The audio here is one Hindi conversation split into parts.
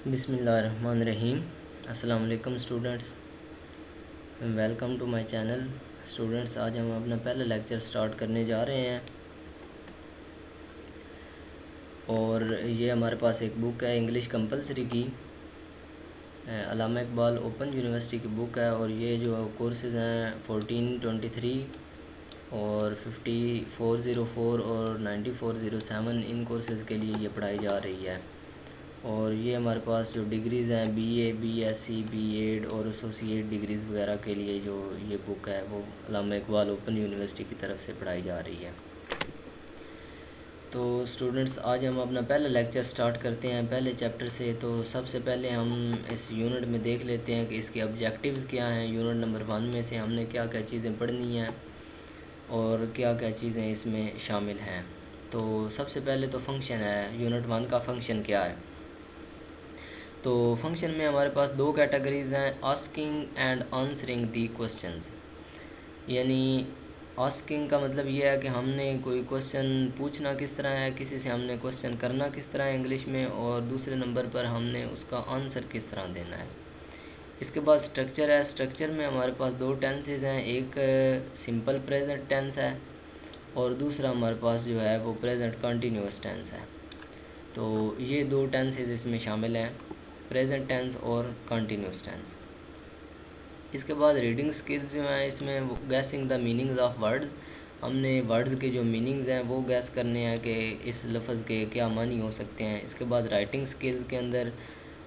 बिस्मिल्लाहिर्रहमानिर्रहीम। अस्सलाम वालेकुम students, welcome to my channel. Students, आज हम अपना पहला लेक्चर स्टार्ट करने जा रहे हैं और ये हमारे पास एक बुक है इंग्लिश कंपलसरी की, अल्लामा इकबाल ओपन यूनिवर्सिटी की बुक है। और ये जो कोर्सेज़ हैं 1423 और 5404 और 9407, इन कोर्सेज़ के लिए ये पढ़ाई जा रही है। और ये हमारे पास जो डिग्रीज़ हैं बीए, बीएससी, बीएड और एसोसिएट डिग्रीज़ वगैरह के लिए जो ये बुक है वो अल्लामा इकबाल ओपन यूनिवर्सिटी की तरफ से पढ़ाई जा रही है। तो स्टूडेंट्स, आज हम अपना पहला लेक्चर स्टार्ट करते हैं पहले चैप्टर से। तो सबसे पहले हम इस यूनिट में देख लेते हैं कि इसके ऑब्जेक्टिव्स क्या हैं। यूनिट नंबर 1 में से हमने क्या क्या चीज़ें पढ़नी हैं और क्या क्या चीज़ें इसमें शामिल हैं। तो सबसे पहले तो फंक्शन है। यूनिट 1 का फंक्शन क्या है? तो फंक्शन में हमारे पास दो कैटेगरीज़ हैं, asking and answering the questions. यानी आस्किंग का मतलब ये है कि हमने कोई क्वेश्चन पूछना किस तरह है, किसी से हमने क्वेश्चन करना किस तरह है इंग्लिश में, और दूसरे नंबर पर हमने उसका आंसर किस तरह देना है। इसके बाद स्ट्रक्चर है। स्ट्रक्चर में हमारे पास दो टेंसेज हैं, एक सिंपल प्रेजेंट टेंस है और दूसरा हमारे पास जो है वो प्रेजेंट कंटिन्यूस टेंस है। तो ये दो टेंसेज इसमें शामिल हैं, प्रेजेंट टेंस और कंटिन्यूस टेंस। इसके बाद रीडिंग स्किल्स जो हैं इसमें guessing the meanings of words. हमने वर्ड्स के जो मीनिंग्स हैं वो गैस करने हैं कि इस लफ्ज़ के क्या मानी हो सकते हैं। इसके बाद राइटिंग स्किल्स के अंदर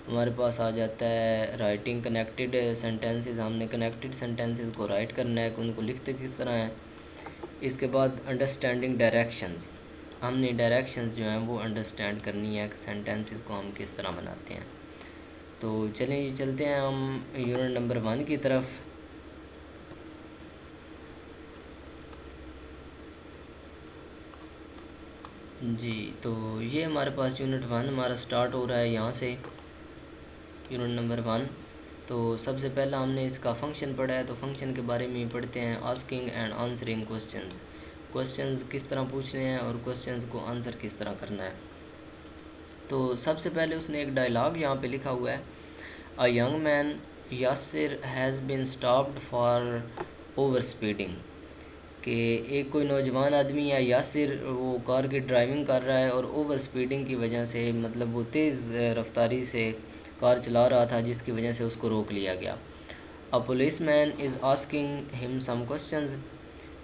हमारे पास आ जाता है राइटिंग कनेक्टेड सेंटेंसेस। हमने कनेक्टेड सेंटेंसेस को राइट करना है कि उनको लिखते किस तरह हैं। इसके बाद अंडरस्टैंडिंग डायरेक्शंस, हमने डायरेक्शंस जो हैं वो अंडरस्टैंड करनी है कि सेंटेंसेस को हम किस तरह बनाते हैं। तो चलें जी, चलते हैं हम यूनिट नंबर 1 की तरफ। जी, तो ये हमारे पास यूनिट 1 हमारा स्टार्ट हो रहा है यहाँ से, यूनिट नंबर 1। तो सबसे पहला हमने इसका फंक्शन पढ़ा है, तो फंक्शन के बारे में ही पढ़ते हैं। Asking and answering questions, questions किस तरह पूछने हैं और क्वेश्चंस को आंसर किस तरह करना है। तो सबसे पहले उसने एक डायलॉग यहाँ पे लिखा हुआ है, a young man Yasir has been stopped for over speeding. कि एक कोई नौजवान आदमी है यासिर, वो कार की ड्राइविंग कर रहा है और ओवर स्पीडिंग की वजह से, मतलब वो तेज़ रफ्तारी से कार चला रहा था जिसकी वजह से उसको रोक लिया गया। A policeman is asking him some questions.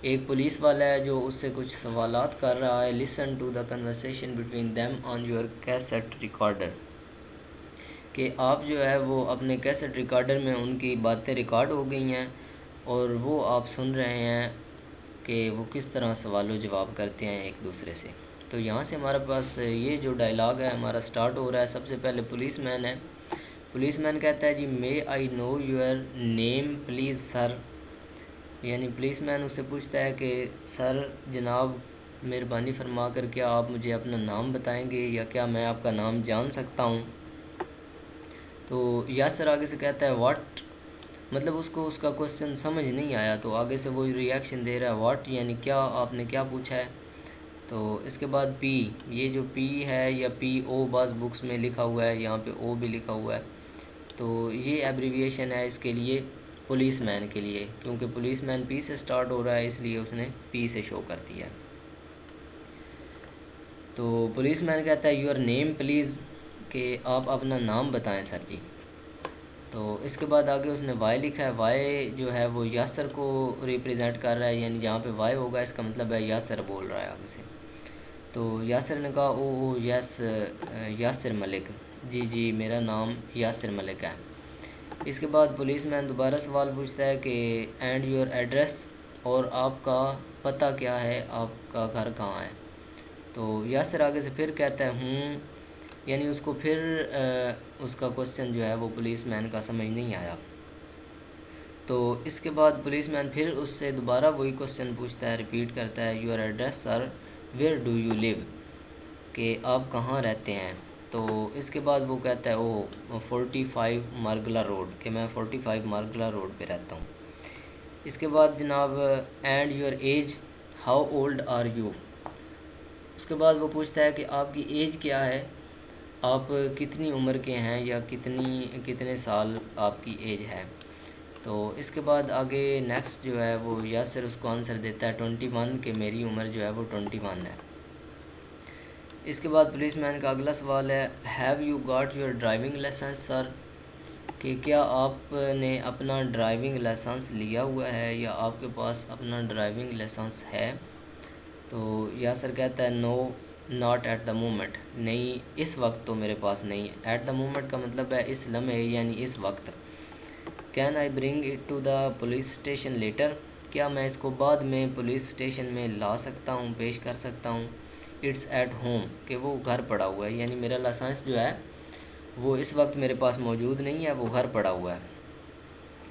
एक पुलिस वाला है जो उससे कुछ सवालात कर रहा है। Listen to the conversation between them on your cassette recorder. कि आप जो है वो अपने कैसेट रिकॉर्डर में उनकी बातें रिकॉर्ड हो गई हैं और वो आप सुन रहे हैं कि वो किस तरह सवाल जवाब करते हैं एक दूसरे से। तो यहाँ से हमारे पास ये जो डायलॉग है हमारा स्टार्ट हो रहा है। सबसे पहले पुलिस मैन है। पुलिस मैन कहता है जी, may I know your name please sir. यानी पुलिस मैन उससे पूछता है कि सर जनाब, मेहरबानी फरमा कर क्या आप मुझे अपना नाम बताएंगे या क्या मैं आपका नाम जान सकता हूँ। तो यासर आगे से कहता है व्हाट, मतलब उसको उसका क्वेश्चन समझ नहीं आया, तो आगे से वो रिएक्शन दे रहा है व्हाट, यानी क्या, आपने क्या पूछा है। तो इसके बाद पी, ये जो पी है या पी ओ बाज़ बुक्स में लिखा हुआ है, यहाँ पे ओ भी लिखा हुआ है। तो ये एब्रीविएशन है इसके लिए, पुलिस मैन के लिए, क्योंकि पुलिस मैन पी से स्टार्ट हो रहा है इसलिए उसने पी से शो कर दिया। तो पुलिस मैन कहता है योर नेम प्लीज़, कि आप अपना नाम बताएं सर जी। तो इसके बाद आगे उसने वाई लिखा है। वाई जो है वो यासर को रिप्रेजेंट कर रहा है, यानी जहाँ पे वाई होगा इसका मतलब है यासर बोल रहा है आगे से। तो यासर ने कहा ओ यस, यासर मलिक, जी जी मेरा नाम यासर मलिक है। इसके बाद पुलिस मैन दोबारा सवाल पूछता है कि एंड योर एड्रेस, और आपका पता क्या है, आपका घर कहाँ है। तो यासर आगे से फिर कहता है हूँ, यानी उसको फिर उसका क्वेश्चन जो है वो पुलिस मैन का समझ नहीं आया। तो इसके बाद पुलिस मैन फिर उससे दोबारा वही क्वेश्चन पूछता है, रिपीट करता है your address sir, where do you live, कि आप कहाँ रहते हैं। तो इसके बाद वो कहता है ओ 45 मार्गला रोड, कि मैं 45 मार्गला रोड पे रहता हूँ। इसके बाद जनाब and your age, how old are you. उसके बाद वो पूछता है कि आपकी एज क्या है, आप कितनी उम्र के हैं या कितने साल आपकी एज है। तो इसके बाद आगे नेक्स्ट जो है वो यासर उसको आंसर देता है 21 के मेरी उम्र जो है वो 21 है। इसके बाद पुलिस मैन का अगला सवाल है have you got your driving licence sir, कि क्या आपने अपना ड्राइविंग लाइसेंस लिया हुआ है या आपके पास अपना ड्राइविंग लाइसेंस है। तो यासर कहता है no not at the moment, नहीं इस वक्त तो मेरे पास नहीं है। एट द मोमेंट का मतलब है इस लम्हे यानी इस वक्त। Can I bring it to the police station later, क्या मैं इसको बाद में पुलिस स्टेशन में ला सकता हूँ, पेश कर सकता हूँ। इट्स एट होम, कि वो घर पड़ा हुआ है, यानी मेरा लाइसेंस जो है वो इस वक्त मेरे पास मौजूद नहीं है, वो घर पड़ा हुआ है।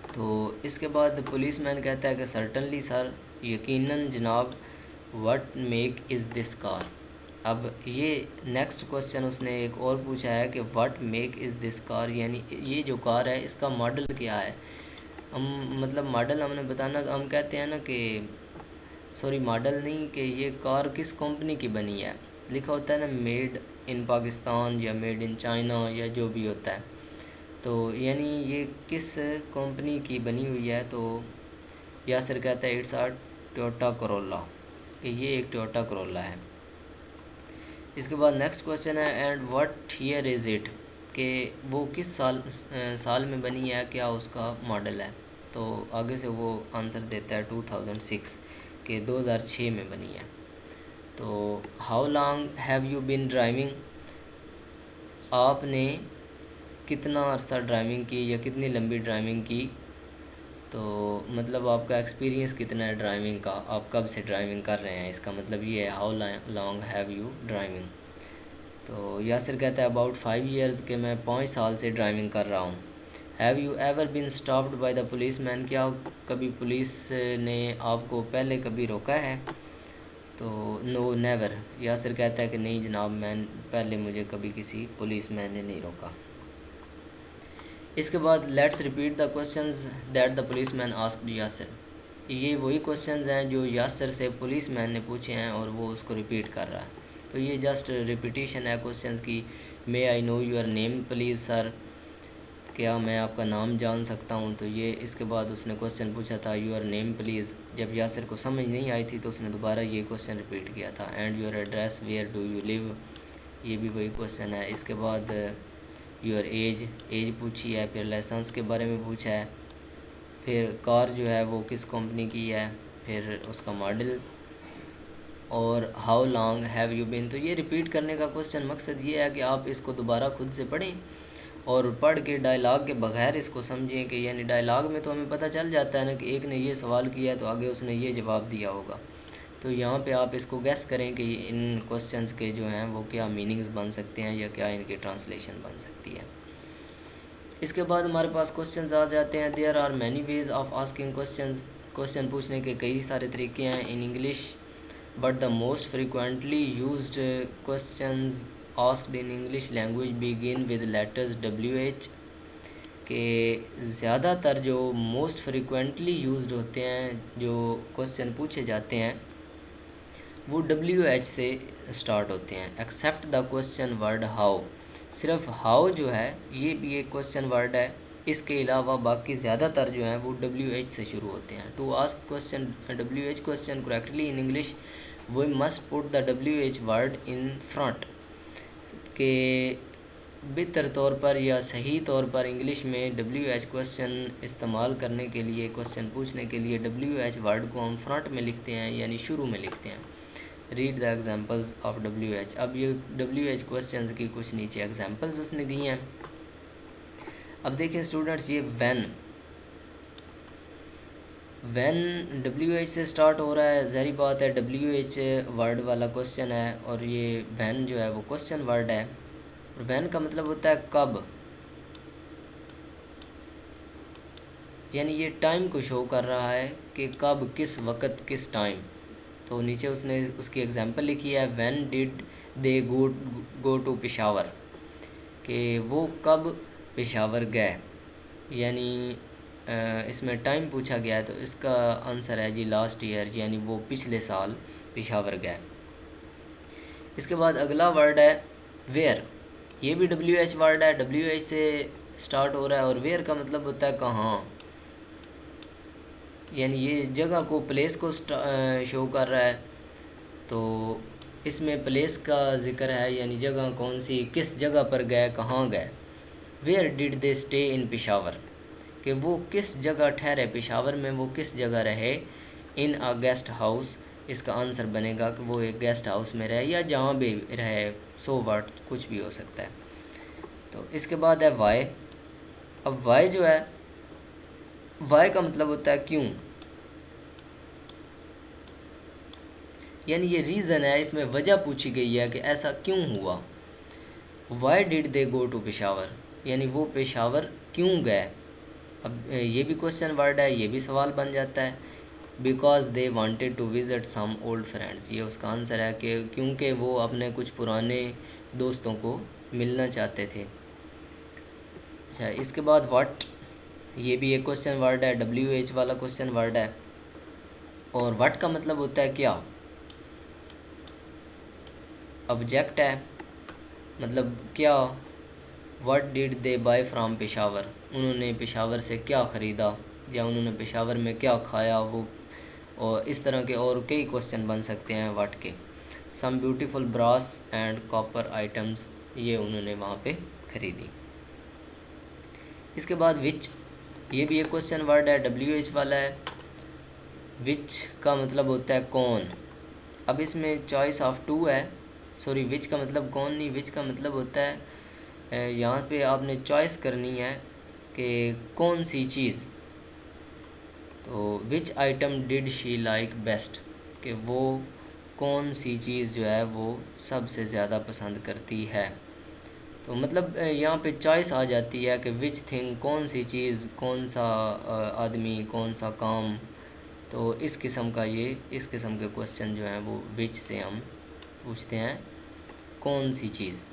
तो इसके बाद पुलिस मैन कहता है कि सर्टनली सर, यकीनन जनाब। What make is this car, अब ये नेक्स्ट क्वेश्चन उसने एक और पूछा है कि what make is this car, यानी ये जो कार है इसका मॉडल क्या है। हम मतलब मॉडल हमने बताना, हम कहते हैं ना कि सॉरी मॉडल नहीं, कि ये कार किस कंपनी की बनी है। लिखा होता है ना मेड इन पाकिस्तान या मेड इन चाइना या जो भी होता है। तो यानी ये किस कंपनी की बनी हुई है। तो यासर कहता है इट्स आ टोयोटा करोला, कि ये एक टोयोटा करोला है। इसके बाद नेक्स्ट क्वेश्चन है and what year is it, कि वो किस साल में बनी है, क्या उसका मॉडल है। तो आगे से वो आंसर देता है 2006, कि 2006 में बनी है। तो how long have you been driving, आपने कितना अरसा ड्राइविंग की या कितनी लंबी ड्राइविंग की। तो मतलब आपका एक्सपीरियंस कितना है ड्राइविंग का, आप कब से ड्राइविंग कर रहे हैं, इसका मतलब ये है how long have you driving. तो यासिर कहता है अबाउट 5 ईयर्स, के मैं 5 साल से ड्राइविंग कर रहा हूँ। Have you ever been stopped by the policeman, क्या कभी पुलिस ने आपको पहले कभी रोका है। तो नो नेवर, यासिर कहता है कि नहीं जनाब, मैं पहले मुझे कभी किसी पुलिस मैन ने नहीं रोका। इसके बाद let's repeat the questions that the police man asked Yasir, ये वही क्वेश्चंस हैं जो यासिर से पुलिस मैन ने पूछे हैं और वो उसको रिपीट कर रहा है। तो ये जस्ट रिपीटिशन है क्वेश्चंस की। May I know your name please sir, क्या मैं आपका नाम जान सकता हूँ। तो ये इसके बाद उसने क्वेश्चन पूछा था योर नेम प्लीज़, जब यासिर को समझ नहीं आई थी तो उसने दोबारा ये क्वेश्चन रिपीट किया था। And your address where do you live, ये भी वही क्वेश्चन है। इसके बाद योर एज पूछी है, फिर लाइसेंस के बारे में पूछा है, फिर कार जो है वो किस कंपनी की है, फिर उसका मॉडल, और how long have you been. तो ये रिपीट करने का क्वेश्चन मकसद ये है कि आप इसको दोबारा खुद से पढ़ें और पढ़ के डायलॉग के बगैर इसको समझें, कि यानी डायलॉग में तो हमें पता चल जाता है ना कि एक ने ये सवाल किया है तो आगे उसने ये जवाब दिया होगा। तो यहाँ पे आप इसको गैस करें कि इन क्वेश्चंस के जो हैं वो क्या मीनिंग्स बन सकते हैं या क्या इनकी ट्रांसलेशन बन सकती है। इसके बाद हमारे पास क्वेश्चंस आ जाते हैं। There are many ways of asking questions, question पूछने के कई सारे तरीके हैं in English, but the most frequently used questions asked in English language begin with letters WH, के ज़्यादातर जो मोस्ट फ्रिक्वेंटली यूज्ड होते हैं, जो क्वेश्चन पूछे जाते हैं वो WH से स्टार्ट होते हैं। Except the question word how, सिर्फ हाउ जो है ये भी एक क्वेश्चन वर्ड है, इसके अलावा बाकी ज़्यादातर जो हैं वो WH से शुरू होते हैं। To ask question WH question correctly in English we must put the WH word in front, के बेहतर तौर पर या सही तौर पर इंग्लिश में WH क्वेश्चन इस्तेमाल करने के लिए, क्वेश्चन पूछने के लिए WH वर्ड को हम फ्रंट में लिखते हैं यानी शुरू में लिखते हैं। Read the examples of WH, अब ये WH क्वेश्चन की कुछ नीचे एग्जाम्पल्स उसने दिए हैं। अब देखें स्टूडेंट्स, ये वैन WH से स्टार्ट हो रहा है, ज़ाहिर बात है WH वर्ड वाला क्वेश्चन है और ये वैन जो है वो क्वेश्चन वर्ड है। और वैन का मतलब होता है कब, यानी ये टाइम को शो कर रहा है कि कब, किस वक्त, किस टाइम। तो नीचे उसने उसकी एग्जांपल लिखी है when did they go to Peshawar, कि वो कब पेशावर गए, यानी इसमें टाइम पूछा गया है तो इसका आंसर है जी लास्ट ईयर, यानी वो पिछले साल पेशावर गए। इसके बाद अगला वर्ड है वेयर, ये भी WH वर्ड है, WH से स्टार्ट हो रहा है, और वेयर का मतलब होता है कहाँ, यानी ये जगह को, प्लेस को शो कर रहा है। तो इसमें प्लेस का ज़िक्र है, यानी जगह कौन सी, किस जगह पर गए, कहाँ गए। Where did they stay in Peshawar, कि वो किस जगह ठहरे, पेशावर में वो किस जगह रहे। इन अ गेस्ट हाउस, इसका आंसर बनेगा कि वो एक गेस्ट हाउस में रहे या जहाँ भी रहे, सो व्हाट, कुछ भी हो सकता है। तो इसके बाद है वाई। अब वाई जो है, वाई का मतलब होता है क्यों, यानी ये रीज़न है, इसमें वजह पूछी गई है कि ऐसा क्यों हुआ। Why did they go to Peshawar, यानी वो पेशावर क्यों गए। अब ये भी क्वेश्चन वर्ड है, ये भी सवाल बन जाता है। Because they wanted to visit some old friends, ये उसका आंसर है कि क्योंकि वो अपने कुछ पुराने दोस्तों को मिलना चाहते थे। अच्छा, इसके बाद व्हाट, ये भी एक क्वेश्चन वर्ड है, WH वाला क्वेश्चन वर्ड है। और व्हाट का मतलब होता है क्या, ऑब्जेक्ट है, मतलब क्या। What did they buy from Peshawar, उन्होंने पेशावर से क्या ख़रीदा, या उन्होंने पेशावर में क्या खाया वो। और इस तरह के और कई क्वेश्चन बन सकते हैं व्हाट के। Some beautiful brass and copper items, ये उन्होंने वहाँ पे ख़रीदी। इसके बाद विच, ये भी एक क्वेश्चन वर्ड है, WH वाला है। विच का मतलब होता है कौन। अब इसमें चॉइस ऑफ टू है, सॉरी विच का मतलब कौन नहीं, विच का मतलब होता है यहाँ पे आपने चॉइस करनी है कि कौन सी चीज़। तो विच item did she like best, कि वो कौन सी चीज़ जो है वो सबसे ज़्यादा पसंद करती है। तो मतलब यहाँ पे चॉइस आ जाती है कि विच थिंग, कौन सी चीज़, कौन सा आदमी, कौन सा काम। तो इस किस्म का, ये इस किस्म के क्वेश्चन जो हैं वो विच से हम पूछते हैं, कौन सी चीज़।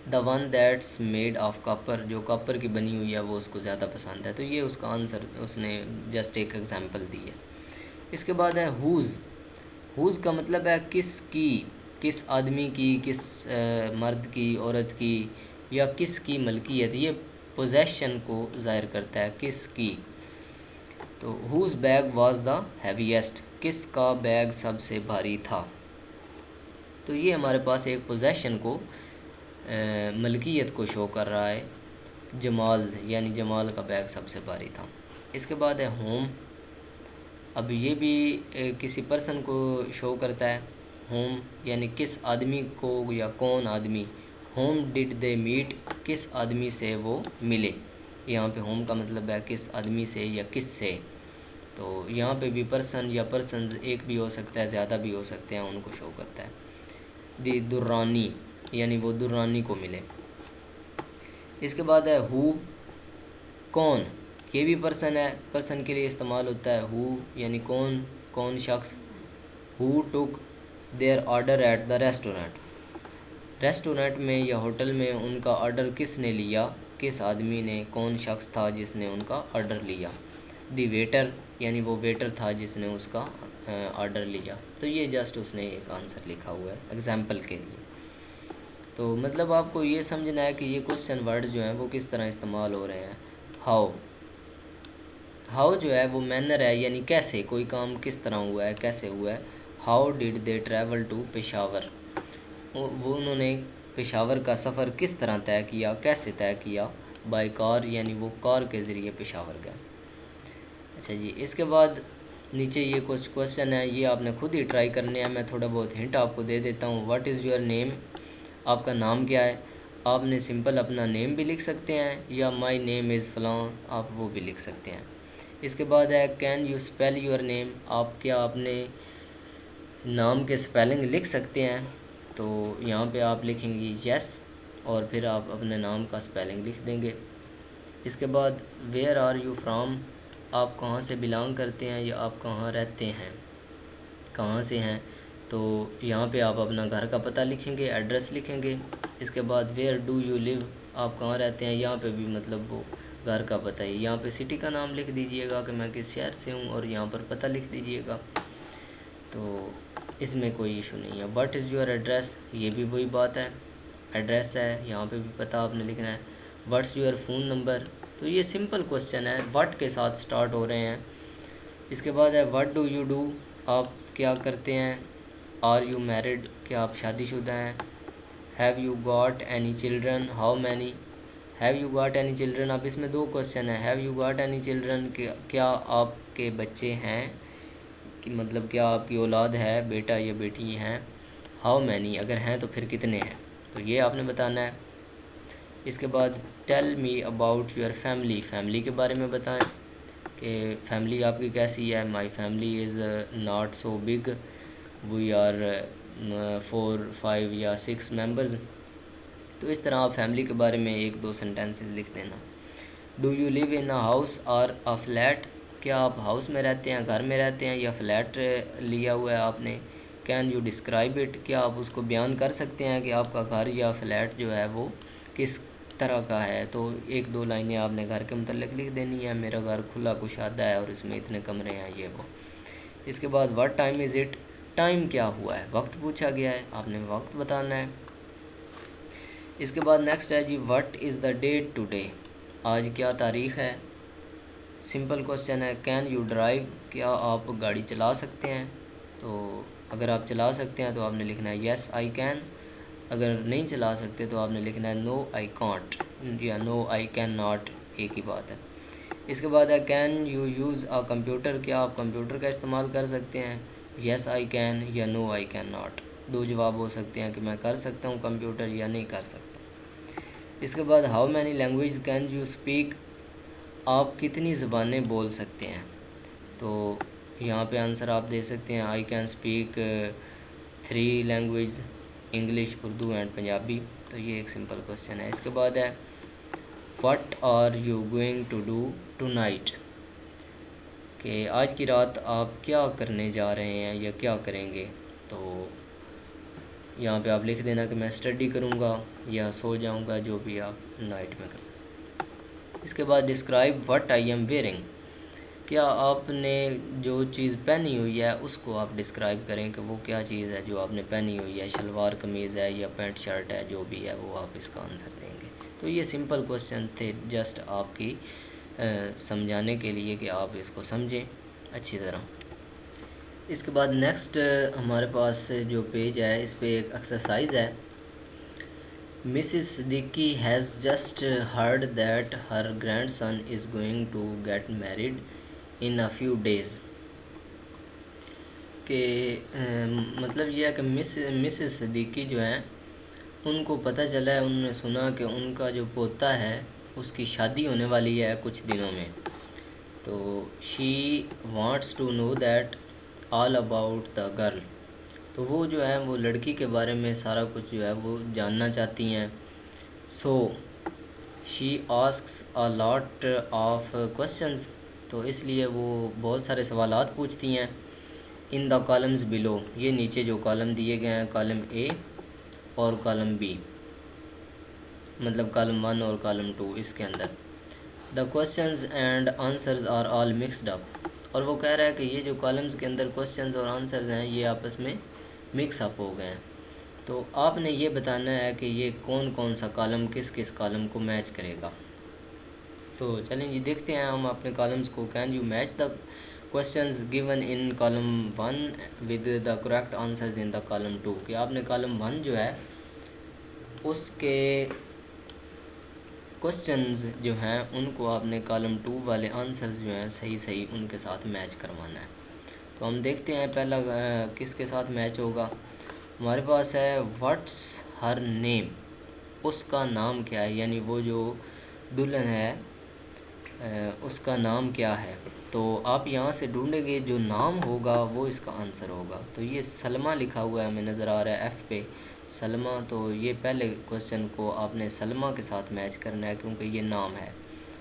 The one that's made of copper, जो कॉपर की बनी हुई है वो उसको ज़्यादा पसंद है। तो ये उसका आंसर, उसने जस्ट एक एग्जांपल दी है। इसके बाद है हुज़। हुज़ का मतलब है किस की, किस आदमी की, किस मर्द की, औरत की, या किस की मलकियत। ये पोजेशन को ज़ाहिर करता है, किस की। तो who's bag was the heaviest, किस का बैग सबसे भारी था। तो ये हमारे पास एक पोजेशन को, मलकियत को शो कर रहा है। जमाल, यानी जमाल का बैग सबसे भारी था। इसके बाद है होम। अब ये भी किसी पर्सन को शो करता है। होम यानी किस आदमी को, या कौन आदमी। होम डिड दे मीट, किस आदमी से वो मिले। यहाँ पे होम का मतलब है किस आदमी से या किस से। तो यहाँ पे भी पर्सन या पर्सन्स एक भी हो सकता है, ज़्यादा भी हो सकते हैं, उनको शो करता है। दी दुर्रानी, यानी वो दुर्रानी को मिले। इसके बाद है हु, कौन। ये भी पर्सन है, पर्सन के लिए इस्तेमाल होता है हु, यानी कौन, कौन शख्स। Who took there order at the restaurant, restaurant में या होटल में उनका ऑर्डर किसने लिया, किस आदमी ने, कौन शख्स था जिसने उनका ऑर्डर लिया। दी वेटर, यानी वो वेटर था जिसने उसका ऑर्डर लिया। तो ये जस्ट उसने एक आंसर लिखा हुआ है एग्जाम्पल के लिए। तो मतलब आपको ये समझना है कि ये क्वेश्चन वर्ड जो हैं वो किस तरह इस्तेमाल हो रहे हैं। हाउ, हाउ जो है वो मैनर है, यानी कैसे, कोई काम किस तरह हुआ है, कैसे हुआ है। How did they travel to Peshawar, वो उन्होंने पेशावर का सफ़र किस तरह तय किया, कैसे तय किया। बाय कार, यानी वो कार के ज़रिए पेशावर गए। अच्छा जी, इसके बाद नीचे ये कुछ क्वेश्चन है, ये आपने खुद ही ट्राई करने हैं। मैं थोड़ा बहुत हिंट आपको दे देता हूँ। व्हाट इज़ योर नेम, आपका नाम क्या है। आपने सिंपल अपना नेम भी लिख सकते हैं, या माई नेम इज़ फ़लाँ, आप वो भी लिख सकते हैं। इसके बाद है can you spell your name, आप क्या अपने नाम के स्पेलिंग लिख सकते हैं। तो यहाँ पे आप लिखेंगे यस, और फिर आप अपने नाम का स्पेलिंग लिख देंगे। इसके बाद वेयर आर यू फ्राम, आप कहाँ से बिलोंग करते हैं, या आप कहाँ रहते हैं, कहाँ से हैं। तो यहाँ पे आप अपना घर का पता लिखेंगे, एड्रेस लिखेंगे। इसके बाद वेयर डू यू लिव, आप कहाँ रहते हैं, यहाँ पे भी मतलब वो घर का पता है। यहाँ पे सिटी का नाम लिख दीजिएगा कि मैं किस शहर से हूँ, और यहाँ पर पता लिख दीजिएगा। तो इसमें कोई इशू नहीं है। व्हाट इज़ योर एड्रेस, ये भी वही बात है, एड्रेस है, यहाँ पे भी पता आपने लिखना है। व्हाट्स योर फ़ोन नंबर, तो ये सिंपल क्वेश्चन है, व्हाट के साथ स्टार्ट हो रहे हैं। इसके बाद है व्हाट डू यू डू, आप क्या करते हैं। आर यू मैरिड, क्या आप शादीशुदा हैं। Have you got any children, how many. Have you got any children, अब इसमें दो क्वेश्चन है। Have you got any children, क्या आपके बच्चे हैं, कि मतलब क्या आपकी औलाद है, बेटा या बेटी हैं। हाउ मैनी, अगर हैं तो फिर कितने हैं, तो ये आपने बताना है। इसके बाद tell me about your family, family के बारे में बताएं कि फैमिली आपकी कैसी है। My family is not so big, we are 4, 5 या 6 मेंबर्स। तो इस तरह आप फैमिली के बारे में 1-2 सेंटेंसेस लिख देना। Do you live in a house और अ फ्लैट, क्या आप हाउस में रहते हैं, घर में रहते हैं, या फ्लैट लिया हुआ है आपने। कैन यू डिस्क्राइब इट, क्या आप उसको बयान कर सकते हैं कि आपका घर या फ्लैट जो है वो किस तरह का है। तो 1-2 लाइनें आपने घर के मतलब लिख देनी है। मेरा घर खुला कुशादा है और इसमें इतने कमरे हैं, ये वो। इसके बाद what time is it, time क्या हुआ है, वक्त पूछा गया है, आपने वक्त बताना है। इसके बाद नेक्स्ट है जी what is the date today, आज क्या तारीख़ है। सिंपल क्वेश्चन है। कैन यू ड्राइव, क्या आप गाड़ी चला सकते हैं। तो अगर आप चला सकते हैं तो आपने लिखना है येस आई कैन, अगर नहीं चला सकते तो आपने लिखना है नो आई कॉन्ट या नो आई कैन नॉट, एक ही बात है। इसके बाद है can you use a computer, क्या आप कंप्यूटर का इस्तेमाल कर सकते हैं। येस आई कैन या नो आई कैन नॉट, दो जवाब हो सकते हैं कि मैं कर सकता हूँ कंप्यूटर या नहीं कर सकता। इसके बाद how many language can you speak, आप कितनी ज़बानें बोल सकते हैं। तो यहाँ पे आंसर आप दे सकते हैं I can speak 3 language, English, Urdu and Punjabi. तो ये एक सिंपल क्वेश्चन है। इसके बाद है what are you going to do tonight, कि आज की रात आप क्या करने जा रहे हैं या क्या करेंगे। तो यहाँ पे आप लिख देना कि मैं स्टडी करूँगा या सो जाऊँगा, जो भी आप नाइट में करें। इसके बाद describe what I am wearing, क्या आपने जो चीज़ पहनी हुई है उसको आप डिस्क्राइब करें कि वो क्या चीज़ है जो आपने पहनी हुई है, शलवार कमीज़ है या पैंट शर्ट है, जो भी है वो आप इसका आंसर देंगे। तो ये सिंपल क्वेश्चन थे, जस्ट आपकी समझाने के लिए कि आप इसको समझें अच्छी तरह। इसके बाद नेक्स्ट हमारे पास जो पेज है इस पे एक एक्सरसाइज है। Mrs Siddiqui has just heard that her grandson is going to get married in a few days, के मतलब यह है कि मिसिस सिद्दीकी जो हैं उनको पता चला है, उन्होंने सुना कि उनका जो पोता है उसकी शादी होने वाली है कुछ दिनों में। तो she wants to know that all about the girl, तो वो जो है वो लड़की के बारे में सारा कुछ जो है वो जानना चाहती हैं। So she asks a lot of questions, तो इसलिए वो बहुत सारे सवालात पूछती हैं। इन द कॉलम्स बिलो, ये नीचे जो कॉलम दिए गए हैं, कॉलम ए और कॉलम बी, मतलब कॉलम 1 और कॉलम 2, इसके अंदर the questions and answers are all mixed up, और वो कह रहा है कि ये जो कॉलम्स के अंदर क्वेश्चंस और आंसर्स हैं ये आपस में मिक्स अप हो गए हैं। तो आपने ये बताना है कि ये कौन कौन सा कॉलम किस किस कॉलम को मैच करेगा। तो चलें जी देखते हैं हम अपने कॉलम्स को। Can you match the questions given in column 1 with the correct answers in the column 2, कि आपने कॉलम 1 जो है उसके क्वेश्चंस जो हैं उनको आपने कॉलम 2 वाले आंसर्स जो हैं सही सही उनके साथ मैच करवाना है। तो हम देखते हैं पहला किसके साथ मैच होगा। हमारे पास है व्हाट्स हर नेम, उसका नाम क्या है, यानी वो जो दुल्हन है उसका नाम क्या है। तो आप यहाँ से ढूंढेंगे जो नाम होगा वो इसका आंसर होगा। तो ये सलमा लिखा हुआ है हमें नज़र आ रहा है एफ़ पे, सलमा। तो ये पहले क्वेश्चन को आपने सलमा के साथ मैच करना है क्योंकि ये नाम है,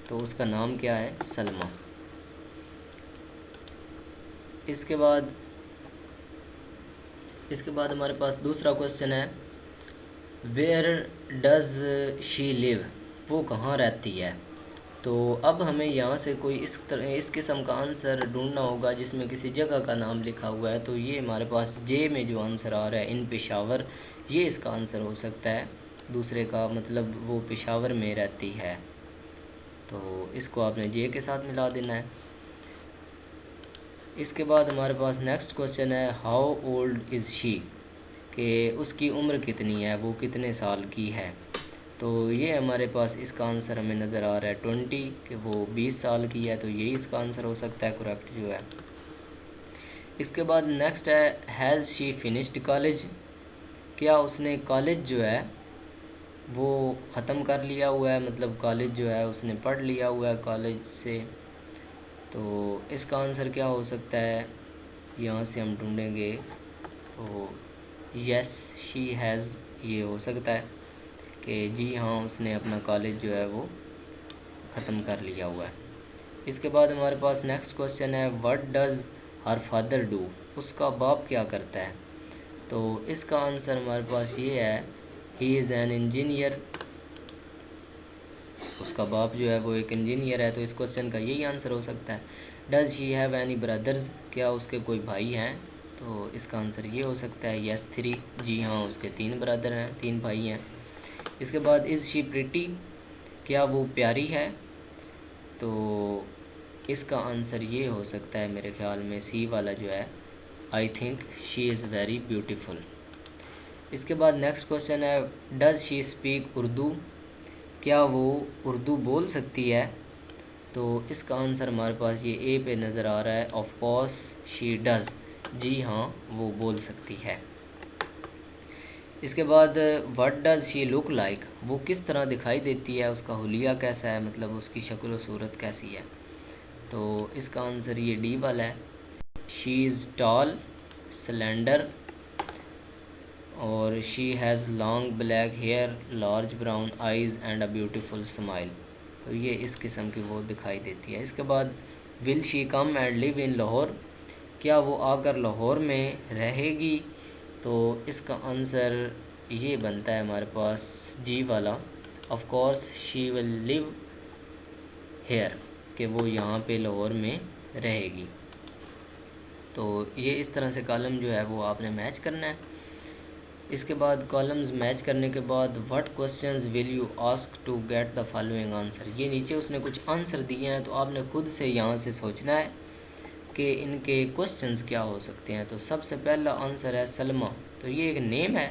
तो उसका नाम क्या है, सलमा। इसके बाद हमारे पास दूसरा क्वेश्चन है वेयर डज़ शी लिव, वो कहाँ रहती है। तो अब हमें यहाँ से कोई इस किस्म का आंसर ढूंढना होगा जिसमें किसी जगह का नाम लिखा हुआ है। तो ये हमारे पास जे में जो आंसर आ रहा है इन पेशावर, ये इसका आंसर हो सकता है। दूसरे का मतलब वो पेशावर में रहती है, तो इसको आपने जे के साथ मिला देना है। इसके बाद हमारे पास नेक्स्ट क्वेश्चन है हाउ ओल्ड इज़ शी, कि उसकी उम्र कितनी है, वो कितने साल की है। तो ये हमारे पास इसका आंसर हमें नज़र आ रहा है 20, कि वो 20 साल की है, तो यही इसका आंसर हो सकता है करेक्ट जो है। इसके बाद नेक्स्ट है हैज़ शी फिनिश्ड कॉलेज, क्या उसने कॉलेज जो है वो ख़त्म कर लिया हुआ है, मतलब कॉलेज जो है उसने पढ़ लिया हुआ है कॉलेज से। तो इसका आंसर क्या हो सकता है, यहाँ से हम ढूंढेंगे तो यस शी हैज़, ये हो सकता है कि जी हाँ उसने अपना कॉलेज जो है वो ख़त्म कर लिया हुआ है। इसके बाद हमारे पास नेक्स्ट क्वेश्चन है what does her father do, उसका बाप क्या करता है। तो इसका आंसर हमारे पास ये है ही इज़ एन इंजीनियर, उसका बाप जो है वो एक इंजीनियर है, तो इस क्वेश्चन का यही आंसर हो सकता है। Does she have any brothers, क्या उसके कोई भाई हैं, तो इसका आंसर ये हो सकता है यस 3, जी हाँ उसके 3 ब्रदर हैं, 3 भाई हैं। इसके बाद इज़ शी प्रिटी, क्या वो प्यारी है, तो इसका आंसर ये हो सकता है मेरे ख्याल में सी वाला जो है, I think she is very beautiful. इसके बाद नेक्स्ट क्वेश्चन है डज़ शी स्पीक उर्दू, क्या वो उर्दू बोल सकती है, तो इसका आंसर हमारे पास ये ए पे नज़र आ रहा है ऑफ कोर्स शी डज़, जी हाँ वो बोल सकती है। इसके बाद what does she look like, वो किस तरह दिखाई देती है, उसका हुलिया कैसा है, मतलब उसकी शक्ल व सूरत कैसी है। तो इसका आंसर ये डी वाला है, शी इज़ टॉल स्लेंडर और she has long black hair large brown eyes and a beautiful smile, तो ये इस किस्म की वो दिखाई देती है। इसके बाद will she come and live in Lahore, क्या वो आकर लाहौर में रहेगी, तो इसका आंसर ये बनता है हमारे पास जी वाला, of course she will live here, कि वो यहाँ पे लाहौर में रहेगी। तो ये इस तरह से कॉलम जो है वो आपने मैच करना है। इसके बाद कॉलम्स मैच करने के बाद what questions will you ask to get the following answer, ये नीचे उसने कुछ आंसर दिए हैं, तो आपने खुद से यहाँ से सोचना है कि इनके क्वेश्चंस क्या हो सकते हैं। तो सबसे पहला आंसर है सलमा, तो ये एक नेम है,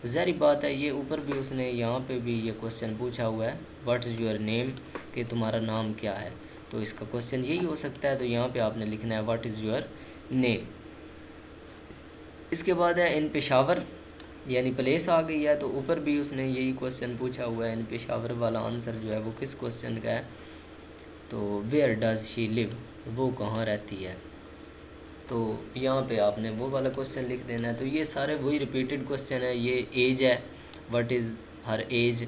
तो ज़ाहिर बात है ये ऊपर भी उसने यहाँ पे भी ये क्वेश्चन पूछा हुआ है व्हाट इज़ योर नेम, कि तुम्हारा नाम क्या है, तो इसका क्वेश्चन यही हो सकता है। तो यहाँ पे आपने लिखना है व्हाट इज़ योर नेम। इसके बाद है इन पेशावर, यानी प्लेस आ गई है, तो ऊपर भी उसने यही क्वेश्चन पूछा हुआ है, इन पेशावर वाला आंसर जो है वो किस क्वेश्चन का है, तो वेयर डज़ शी लिव, वो कहाँ रहती है, तो यहाँ पे आपने वो वाला क्वेश्चन लिख देना है। तो ये सारे वही रिपीटेड क्वेश्चन है। ये एज है, व्हाट इज़ हर एज,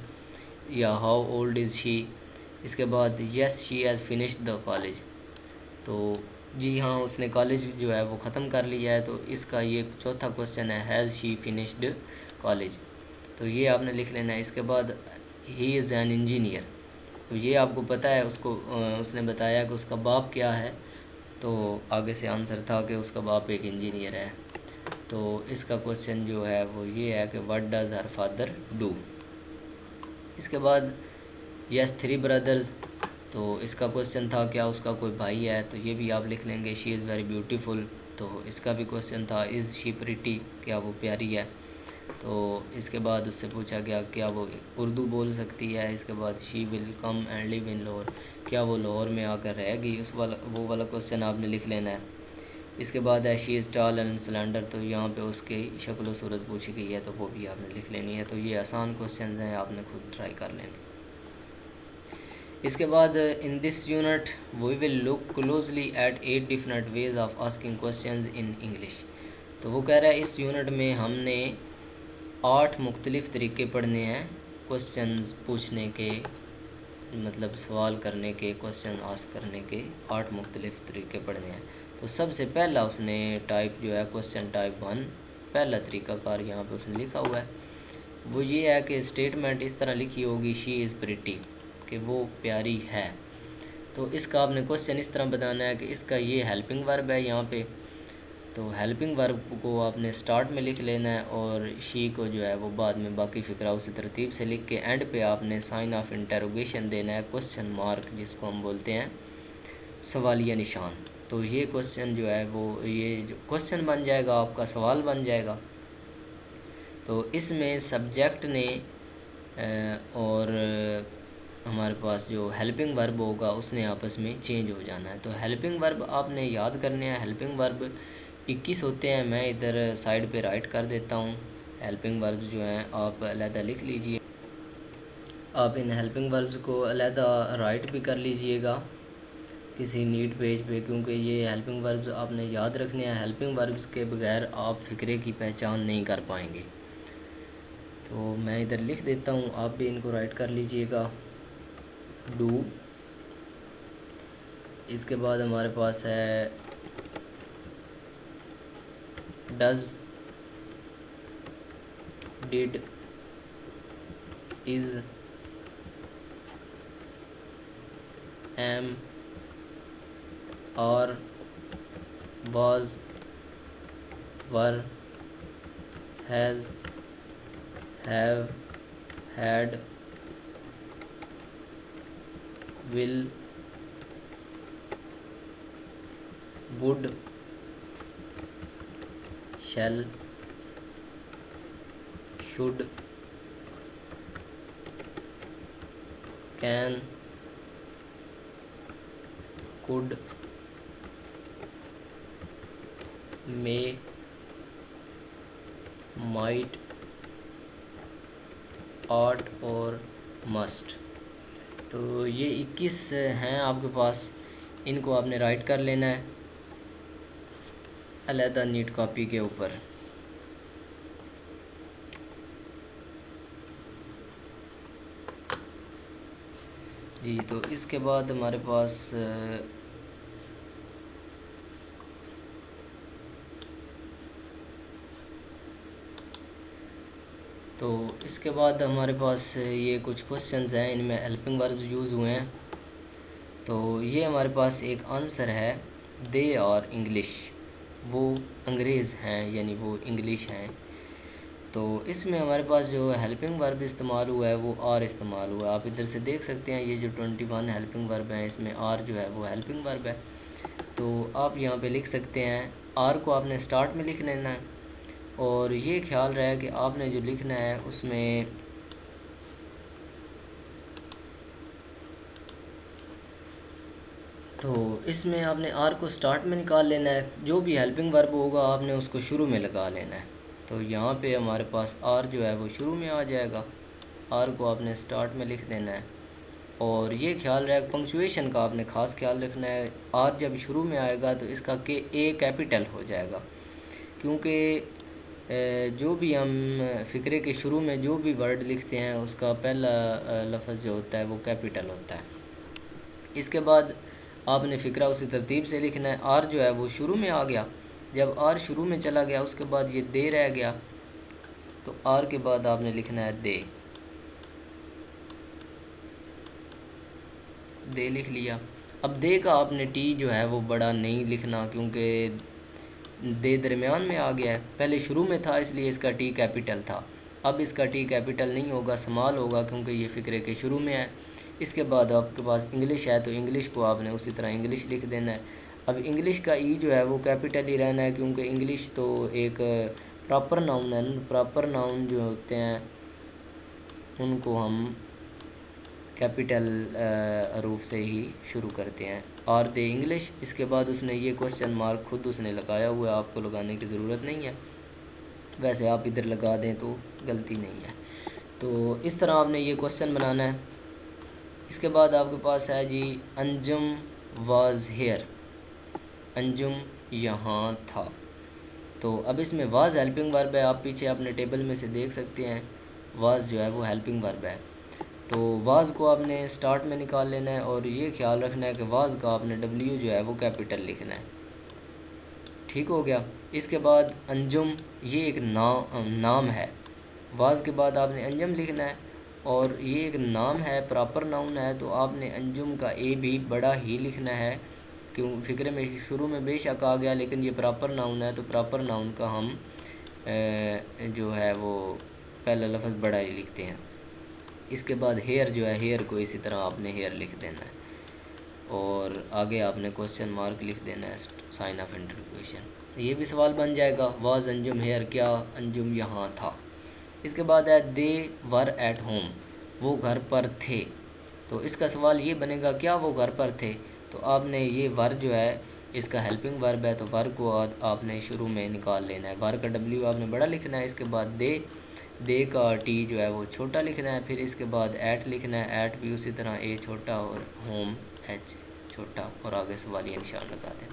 या हाउ ओल्ड इज़ शी। इसके बाद yes she has finished the college, तो जी हाँ उसने कॉलेज जो है वो ख़त्म कर लिया है, तो इसका ये चौथा क्वेश्चन है हैज़ शी फिनिश्ड कॉलेज, तो ये आपने लिख लेना है। इसके बाद ही इज़ एन इंजीनियर, तो ये आपको पता है, उसको उसने बताया कि उसका बाप क्या है, तो आगे से आंसर था कि उसका बाप एक इंजीनियर है। तो इसका क्वेश्चन जो है वो ये है कि what does her father do. इसके बाद यस 3 ब्रदर्स, तो इसका क्वेश्चन था क्या उसका कोई भाई है, तो ये भी आप लिख लेंगे शी इज़ वेरी ब्यूटीफुल। तो इसका भी क्वेश्चन था इज़ शी प्रिटी, क्या वो प्यारी है। तो इसके बाद उससे पूछा गया क्या वो उर्दू बोल सकती है। इसके बाद she will come and live in Lahore, क्या वो लाहौर में आकर रहेगी, उस वाला वो वाला क्वेश्चन आपने लिख लेना है। इसके बाद है she is tall and slender, तो यहाँ पे उसकी शक्ल व सूरत पूछी गई है, तो वो भी आपने लिख लेनी है। तो ये आसान क्वेश्चन हैं, आपने खुद ट्राई कर लेने। इसके बाद in this unit we will look closely at 8 different ways of asking questions in English. तो वो कह रहा है इस यूनिट में हमने 8 मुख्तलिफ़ तरीके पढ़ने हैं क्वेश्चंस पूछने के, मतलब सवाल करने के, क्वेश्चन आस्क करने के 8 मुख्तलिफ़ तरीके पढ़ने हैं। तो सबसे पहला उसने टाइप जो है क्वेश्चन टाइप 1, पहला तरीक़ाकार यहाँ पे उसने लिखा हुआ है, वो ये है कि स्टेटमेंट इस तरह लिखी होगी शी इज़ प्रिटी, कि वो प्यारी है। तो इसका आपने क्वेश्चन इस तरह बताना है कि इसका ये हेल्पिंग वर्ब है यहाँ पे, तो हेल्पिंग वर्ब को आपने स्टार्ट में लिख लेना है और शी को जो है वो बाद में बाकी फ़िक्रा उसी तरतीब से लिख के एंड पे आपने साइन ऑफ इंटरोगेशन देना है, क्वेश्चन मार्क जिसको हम बोलते हैं सवालिया निशान। तो ये क्वेश्चन जो है वो ये जो क्वेश्चन बन जाएगा आपका सवाल बन जाएगा। तो इसमें सब्जेक्ट ने और हमारे पास जो हेल्पिंग वर्ब होगा उसने आपस में चेंज हो जाना है। तो हेल्पिंग वर्ब आपने याद करने हैं। हेल्पिंग वर्ब 21 होते हैं, मैं इधर साइड पे राइट कर देता हूँ। हेल्पिंग वर्ब्स जो हैं आप अलहदा लिख लीजिए। आप इन हेल्पिंग वर्ब्स को अलहदा राइट भी कर लीजिएगा किसी नीट पेज पे, क्योंकि ये हेल्पिंग वर्ब्स आपने याद रखने हैं। हेल्पिंग वर्ब्स के बगैर आप फ़िक्रे की पहचान नहीं कर पाएंगे। तो मैं इधर लिख देता हूँ, आप भी इनको राइट कर लीजिएगा। डू, इसके बाद हमारे पास है does, did, is, am, are, was, were, has, have, had, will, would, shall, should, can, could, may, might, art और मस्ट। तो ये 21 हैं आपके पास, इनको आपने राइट कर लेना है अलहदा नीट कॉपी के ऊपर। जी, तो इसके बाद हमारे पास तो इसके बाद हमारे पास ये कुछ क्वेश्चंस हैं, इनमें हेल्पिंग वर्ब्स यूज़ हुए हैं। तो ये हमारे पास एक आंसर है, दे और इंग्लिश, वो अंग्रेज़ हैं यानी वो इंग्लिश हैं। तो इसमें हमारे पास जो हेल्पिंग वर्ब इस्तेमाल हुआ है वो आर इस्तेमाल हुआ है। आप इधर से देख सकते हैं ये जो 21 हेल्पिंग वर्ब हैं इसमें आर जो है वो हेल्पिंग वर्ब है। तो आप यहाँ पे लिख सकते हैं, आर को आपने स्टार्ट में लिख लेना है और ये ख्याल रहे कि आपने जो लिखना है उसमें तो इसमें आपने आर को स्टार्ट में निकाल लेना है। जो भी हेल्पिंग वर्ब होगा आपने उसको शुरू में लगा लेना है। तो यहाँ पे हमारे पास आर जो है वो शुरू में आ जाएगा, आर को आपने स्टार्ट में लिख देना है। और ये ख्याल रहे पंक्चुएशन का आपने ख़ास ख्याल रखना है। आर जब शुरू में आएगा तो इसका के ए कैपिटल हो जाएगा, क्योंकि जो भी हम फ़िक्रे के शुरू में जो भी वर्ड लिखते हैं उसका पहला लफ्ज़ जो होता है वो कैपिटल होता है। इसके बाद आपने फ़िक्रा उसी तरतीब से लिखना है। आर जो है वो शुरू में आ गया, जब आर शुरू में चला गया उसके बाद ये दे रह गया, तो आर के बाद आपने लिखना है दे, दे लिख लिया। अब दे का आपने टी जो है वो बड़ा नहीं लिखना, क्योंकि दे दरमियान में आ गया है, पहले शुरू में था इसलिए इसका टी कैपिटल था। अब इसका टी कैपिटल नहीं होगा, स्मॉल होगा, क्योंकि ये फ़िक्रे के शुरू में है। इसके बाद आपके पास इंग्लिश है तो इंग्लिश को आपने उसी तरह इंग्लिश लिख देना है। अब इंग्लिश का ई जो है वो कैपिटल ही रहना है, क्योंकि इंग्लिश तो एक प्रॉपर नाउन है। प्रॉपर नाउन जो होते हैं उनको हम कैपिटल रूप से ही शुरू करते हैं। आर दे इंग्लिश, इसके बाद उसने ये क्वेश्चन मार्क खुद उसने लगाया हुआ है, आपको लगाने की ज़रूरत नहीं है, वैसे आप इधर लगा दें तो गलती नहीं है। तो इस तरह आपने ये क्वेश्चन बनाना है। इसके बाद आपके पास है जी, अंजुम वाज हेयर, अंजुम यहाँ था। तो अब इसमें वाज हेल्पिंग वर्ब है, आप पीछे अपने टेबल में से देख सकते हैं वाज जो है वो हेल्पिंग वर्ब है। तो वाज को आपने स्टार्ट में निकाल लेना है और ये ख्याल रखना है कि वाज का आपने डब्ल्यू जो है वो कैपिटल लिखना है। ठीक हो गया। इसके बाद अंजुम, ये एक नाम है, वाज के बाद आपने अंजुम लिखना है और ये एक नाम है, प्रॉपर नाउन है, तो आपने अंजुम का ए भी बड़ा ही लिखना है क्यों फ़िक्रे में शुरू में बेशक आ गया, लेकिन ये प्रॉपर नाउन है तो प्रॉपर नाउन का हम जो है वो पहला लफ्ज़ बड़ा ही लिखते हैं। इसके बाद हेयर जो है, हेयर को इसी तरह आपने हेयर लिख देना है और आगे आपने क्वेश्चन मार्क लिख देना है, साइन ऑफ इंटररोगेशन। ये भी सवाल बन जाएगा, वाज अंजुम हेयर, क्या अंजुम यहाँ था। इसके बाद है दे वर एट होम, वो घर पर थे। तो इसका सवाल ये बनेगा क्या वो घर पर थे, तो आपने ये वर जो है इसका हेल्पिंग वर्ब है तो वर को आपने शुरू में निकाल लेना है। वर का डब्ल्यू आपने बड़ा लिखना है, इसके बाद दे का टी जो है वो छोटा लिखना है, फिर इसके बाद एट लिखना है, एट भी उसी तरह ए छोटा और होम एच छोटा और आगे सवालिया निशान लगा दें।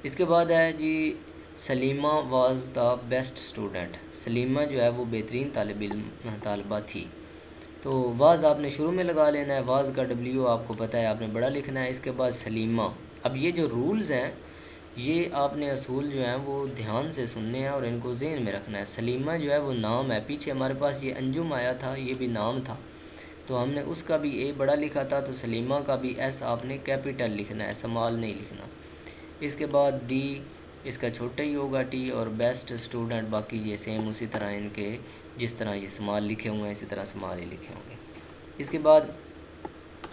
इसके बाद है जी Salima was the best student, Salima जो है वो बेहतरीन तालिबा थी। तो वाज आपने शुरू में लगा लेना है, वाज का डब्ल्यू आपको पता है आपने बड़ा लिखना है। इसके बाद सलीमा, अब ये जो रूल्स हैं ये आपने असूल जो हैं वो ध्यान से सुनने हैं और इनको ज़हन में रखना है। सलीमा जो है वो नाम है, पीछे हमारे पास ये अंजुम आया था, ये भी नाम था तो हमने उसका भी ए बड़ा लिखा था, तो सलीमा का भी एस आपने कैपिटल लिखना है, स्मॉल नहीं लिखना। इसके बाद डी इसका छोटा ही होगा टी, और बेस्ट स्टूडेंट बाकी ये सेम उसी तरह इनके जिस तरह ये स्मॉल लिखे हुए हैं इसी तरह स्मॉल ही लिखे होंगे। इसके बाद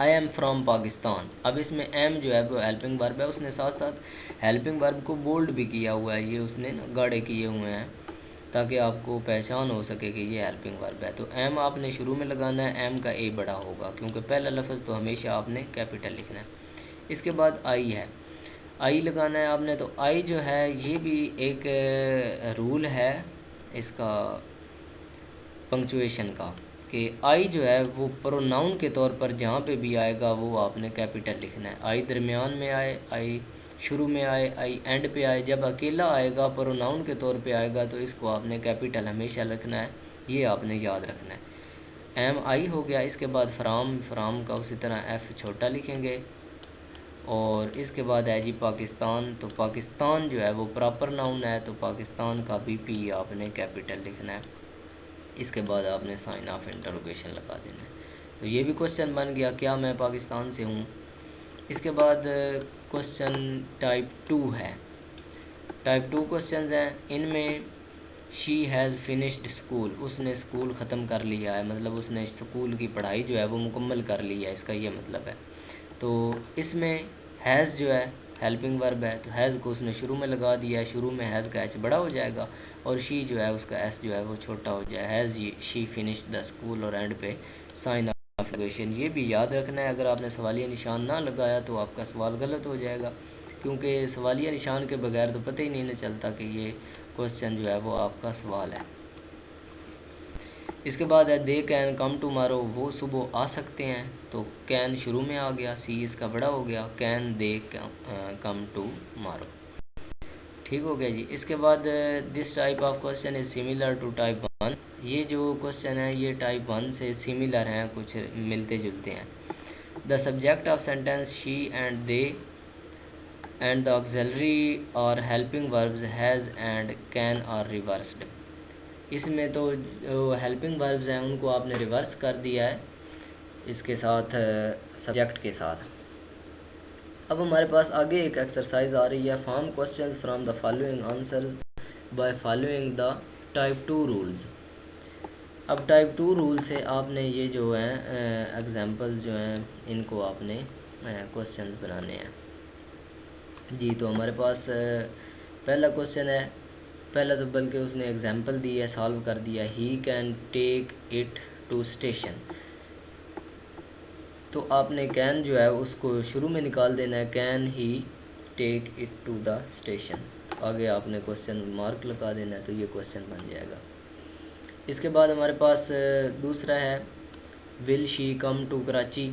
आई एम फ्रॉम पाकिस्तान, अब इसमें एम जो है वो हेल्पिंग वर्ब है, उसने साथ साथ हेल्पिंग वर्ब को बोल्ड भी किया हुआ है, ये उसने ना गाढ़े किए हुए हैं ताकि आपको पहचान हो सके कि ये हेल्पिंग वर्ब है। तो एम आपने शुरू में लगाना है, एम का ए बड़ा होगा क्योंकि पहला लफ्ज़ तो हमेशा आपने कैपिटल लिखना है। इसके बाद आई है, आई लगाना है आपने, तो आई जो है ये भी एक रूल है इसका पंक्चुएशन का कि आई जो है वो प्रोनाउन के तौर पर जहाँ पे भी आएगा वो आपने कैपिटल लिखना है। आई दरमियान में आए, आई शुरू में आए, आई एंड पे आए, जब अकेला आएगा प्रोनाउन के तौर पे आएगा तो इसको आपने कैपिटल हमेशा रखना है, ये आपने याद रखना है। एम आई हो गया। इसके बाद फ्राम, फ्राम का उसी तरह एफ़ छोटा लिखेंगे और इसके बाद है जी पाकिस्तान, तो पाकिस्तान जो है वो प्रॉपर नाउन है तो पाकिस्तान का भी पी आपने कैपिटल लिखना है। इसके बाद आपने साइन ऑफ इंटरोगेशन लगा देना है। तो ये भी क्वेश्चन बन गया, क्या मैं पाकिस्तान से हूँ। इसके बाद क्वेश्चन टाइप 2 है। टाइप 2 क्वेश्चन हैं, इनमें शी हैज़ फिनिश्ड स्कूल, उसने स्कूल ख़त्म कर लिया है, मतलब उसने स्कूल की पढ़ाई जो है वो मुकम्मल कर ली है, इसका ये मतलब है। तो इसमें हैज़ जो है हेल्पिंग वर्ब है तो हैज़ को उसने शुरू में लगा दिया है, शुरू में हैज़ का एच बड़ा हो जाएगा और शी जो है उसका एस जो है वो छोटा हो जाए। Has she finish the school और एंड पे साइन ऑफ इंटरोगेशन। ये भी याद रखना है, अगर आपने सवालिया निशान ना लगाया तो आपका सवाल गलत हो जाएगा क्योंकि सवालिया निशान के बगैर तो पता ही नहीं चलता कि ये क्वेश्चन जो है वो आपका सवाल है। इसके बाद है दे कैन कम टुमारो, वो सुबह आ सकते हैं, तो कैन शुरू में आ गया, सी इसका बड़ा हो गया, कैन दे कम टुमारो। ठीक हो गया जी। इसके बाद this type of question is similar to type 1, ये जो क्वेश्चन है ये टाइप 1 से सिमिलर हैं, कुछ मिलते जुलते हैं। The subject of sentence she and they and the auxiliary और helping verbs has and can are reversed. इसमें तो जो हेल्पिंग वर्ब्स हैं उनको आपने रिवर्स कर दिया है इसके साथ सब्जेक्ट के साथ। अब हमारे पास आगे एक एक्सरसाइज आ रही है, form questions from the following answer by following the type 2 rules. अब टाइप 2 रूल से आपने ये जो हैं एग्जांपल्स जो हैं इनको आपने क्वेश्चंस बनाने हैं जी। तो हमारे पास पहला क्वेश्चन है, पहला तो बल्कि उसने एग्जांपल दी है, सॉल्व कर दिया, he can take it to station. तो आपने कैन जो है उसको शुरू में निकाल देना है, can he take it to the station, आगे आपने क्वेश्चन मार्क लगा देना है, तो ये क्वेश्चन बन जाएगा। इसके बाद हमारे पास दूसरा है will she come to Karachi,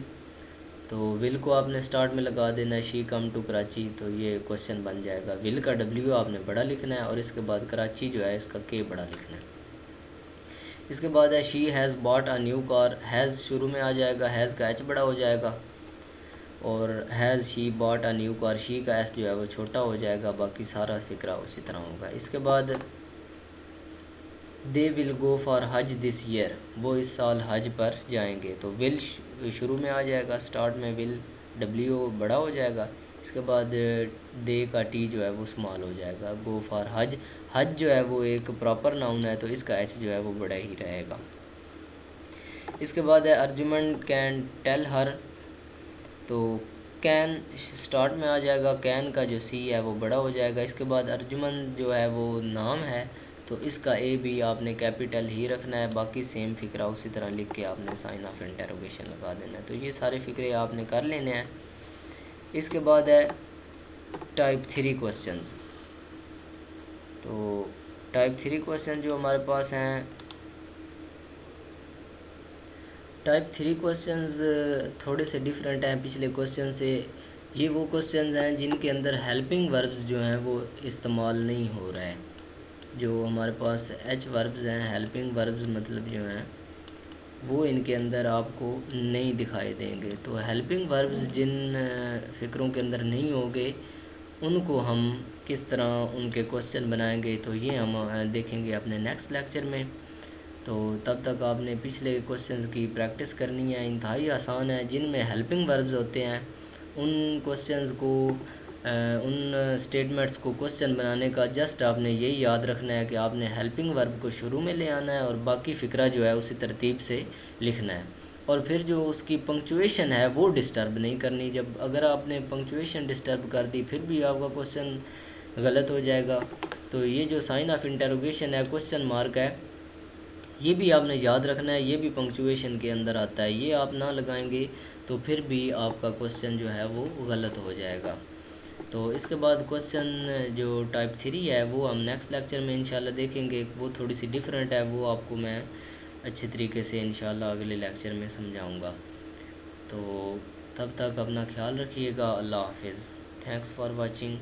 तो विल को आपने स्टार्ट में लगा देना है, शी कम टू कराची, तो ये क्वेश्चन बन जाएगा। विल का डब्ल्यू आपने बड़ा लिखना है और इसके बाद कराची जो है इसका के बड़ा लिखना है। इसके बाद है she has bought a new car, has शुरू में आ जाएगा, हैज़ का एच बड़ा हो जाएगा और has she bought a new car, she का एस जो है वो छोटा हो जाएगा, बाकी सारा फिक्रा उसी तरह होगा। इसके बाद दे विल गो फॉर हज दिस ईयर, वो इस साल हज पर जाएंगे, तो विल शुरू में आ जाएगा, स्टार्ट में विल, डब्ल्यू बड़ा हो जाएगा, इसके बाद दे का टी जो है वो स्मॉल हो जाएगा। गो फॉर हज, हज जो है वो एक प्रॉपर नाउन है तो इसका एच जो है वो बड़ा ही रहेगा। इसके बाद है अर्जुमन कैन टेल हर, तो कैन स्टार्ट में आ जाएगा, कैन का जो सी है वो बड़ा हो जाएगा। इसके बाद अर्जुमन जो है वो नाम है तो इसका ए भी आपने कैपिटल ही रखना है, बाकी सेम फिक्रा उसी तरह लिख के आपने साइन ऑफ इंटरोगेशन लगा देना है। तो ये सारे फिक्रे आपने कर लेने हैं। इसके बाद है टाइप 3 क्वेश्चंस। तो टाइप 3 क्वेश्चन जो हमारे पास हैं, टाइप 3 क्वेश्चंस थोड़े से डिफरेंट हैं पिछले क्वेश्चन से। ये वो क्वेश्चंस हैं जिनके अंदर हेल्पिंग वर्ब्स जो हैं वो इस्तेमाल नहीं हो रहा है। जो हमारे पास एच वर्ब्स हैं, हेल्पिंग वर्ब्स मतलब जो हैं वो इनके अंदर आपको नहीं दिखाई देंगे। तो हेल्पिंग वर्ब्स जिन फ़िक्रों के अंदर नहीं होंगे उनको हम किस तरह उनके क्वेश्चन बनाएंगे तो ये हम देखेंगे अपने नेक्स्ट लेक्चर में। तो तब तक आपने पिछले क्वेश्चंस की प्रैक्टिस करनी है, इंतहाई आसान है। जिनमें हेल्पिंग वर्ब्स होते हैं उन क्वेश्चंस को उन स्टेटमेंट्स को क्वेश्चन बनाने का जस्ट आपने यही याद रखना है कि आपने हेल्पिंग वर्ब को शुरू में ले आना है और बाकी फ़िक्रा जो है उसी तरतीब से लिखना है। और फिर जो उसकी पंक्चुएशन है वो डिस्टर्ब नहीं करनी। जब अगर आपने पंक्चुएशन डिस्टर्ब कर दी फिर भी आपका क्वेश्चन गलत हो जाएगा। तो ये जो साइन ऑफ इंटरोगेशन है, क्वेश्चन मार्क है, ये भी आपने याद रखना है, ये भी पंक्चुएशन के अंदर आता है। ये आप ना लगाएंगे तो फिर भी आपका क्वेश्चन जो है वो गलत हो जाएगा। तो इसके बाद क्वेश्चन जो टाइप 3 है वो हम नेक्स्ट लेक्चर में इंशाल्लाह देखेंगे। वो थोड़ी सी डिफरेंट है, वो आपको मैं अच्छे तरीके से इंशाल्लाह अगले लेक्चर में समझाऊंगा। तो तब तक अपना ख्याल रखिएगा। अल्लाह हाफिज़। Thanks for watching.